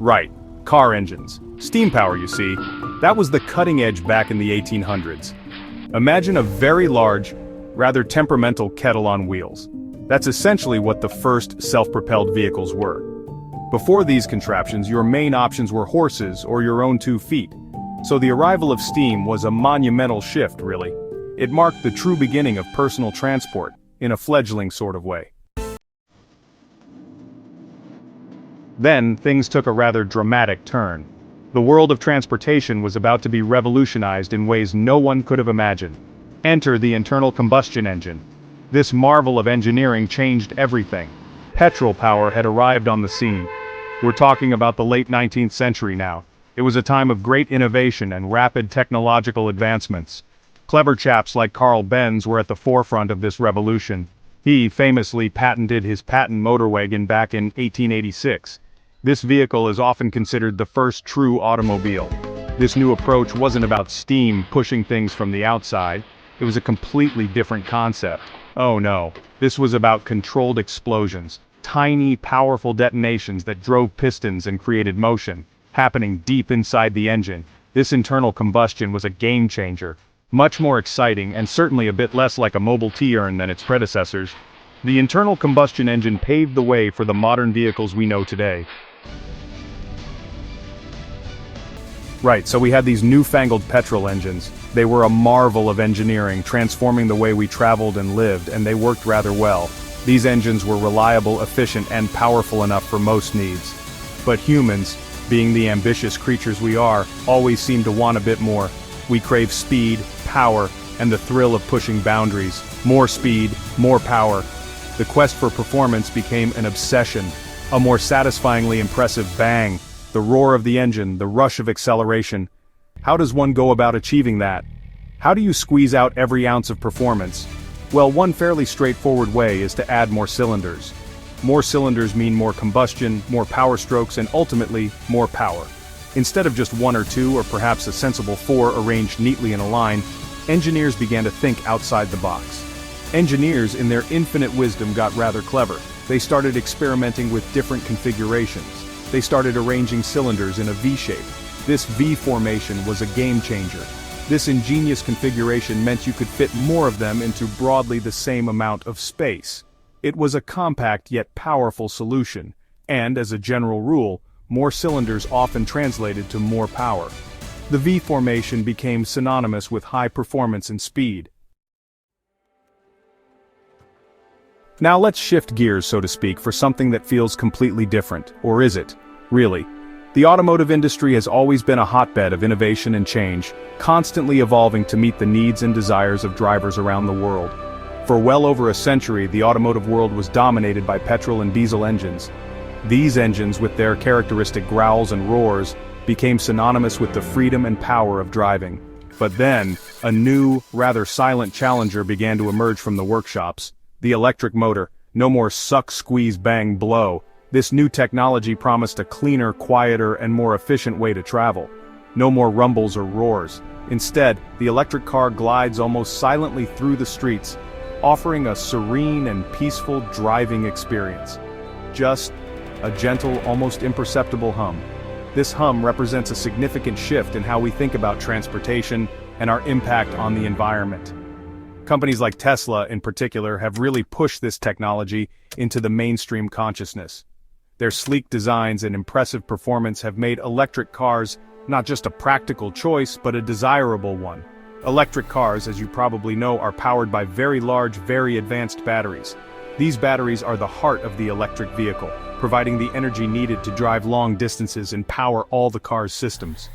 Right, car engines. Steam power, you see. That was the cutting edge back in the 1800s. Imagine a very large, rather temperamental kettle on wheels. That's essentially what the first self-propelled vehicles were. Before these contraptions, your main options were horses or your own 2 feet. So the arrival of steam was a monumental shift, really. It marked the true beginning of personal transport, in a fledgling sort of way. Then, things took a rather dramatic turn. The world of transportation was about to be revolutionized in ways no one could have imagined. Enter the internal combustion engine. This marvel of engineering changed everything. Petrol power had arrived on the scene. We're talking about the late 19th century now. It was a time of great innovation and rapid technological advancements. Clever chaps like Karl Benz were at the forefront of this revolution. He famously patented his patent motor wagon back in 1886. This vehicle is often considered the first true automobile. This new approach wasn't about steam pushing things from the outside. It was a completely different concept. Oh no, this was about controlled explosions, tiny, powerful detonations that drove pistons and created motion, happening deep inside the engine. This internal combustion was a game changer, much more exciting and certainly a bit less like a Model T urn than its predecessors. The internal combustion engine paved the way for the modern vehicles we know today. Right, so we had these newfangled petrol engines. They were a marvel of engineering, transforming the way we traveled and lived, and they worked rather well. These engines were reliable, efficient, and powerful enough for most needs. But humans, being the ambitious creatures we are, always seem to want a bit more. We crave speed, power, and the thrill of pushing boundaries. More speed, more power. The quest for performance became an obsession, a more satisfyingly impressive bang. The roar of the engine, the rush of acceleration. How does one go about achieving that? How do you squeeze out every ounce of performance? Well, one fairly straightforward way is to add more cylinders. More cylinders mean more combustion, more power strokes, and ultimately, more power. Instead of just 1 or 2 or perhaps a sensible 4 arranged neatly in a line, engineers began to think outside the box. Engineers, in their infinite wisdom, got rather clever. They started experimenting with different configurations. They started arranging cylinders in a V-shape. This V formation was a game changer. This ingenious configuration meant you could fit more of them into broadly the same amount of space. It was a compact yet powerful solution, and as a general rule, more cylinders often translated to more power. The V formation became synonymous with high performance and speed. Now let's shift gears, so to speak, for something that feels completely different, or is it? Really? The automotive industry has always been a hotbed of innovation and change, constantly evolving to meet the needs and desires of drivers around the world. For well over a century, the automotive world was dominated by petrol and diesel engines. These engines, with their characteristic growls and roars, became synonymous with the freedom and power of driving. But then, a new, rather silent challenger began to emerge from the workshops. The electric motor. No more suck, squeeze, bang, blow. This new technology promised a cleaner, quieter, and more efficient way to travel. No more rumbles or roars. Instead, the electric car glides almost silently through the streets, offering a serene and peaceful driving experience. Just a gentle, almost imperceptible hum. This hum represents a significant shift in how we think about transportation and our impact on the environment. Companies like Tesla, in particular, have really pushed this technology into the mainstream consciousness. Their sleek designs and impressive performance have made electric cars not just a practical choice, but a desirable one. Electric cars, as you probably know, are powered by very large, very advanced batteries. These batteries are the heart of the electric vehicle, providing the energy needed to drive long distances and power all the car's systems.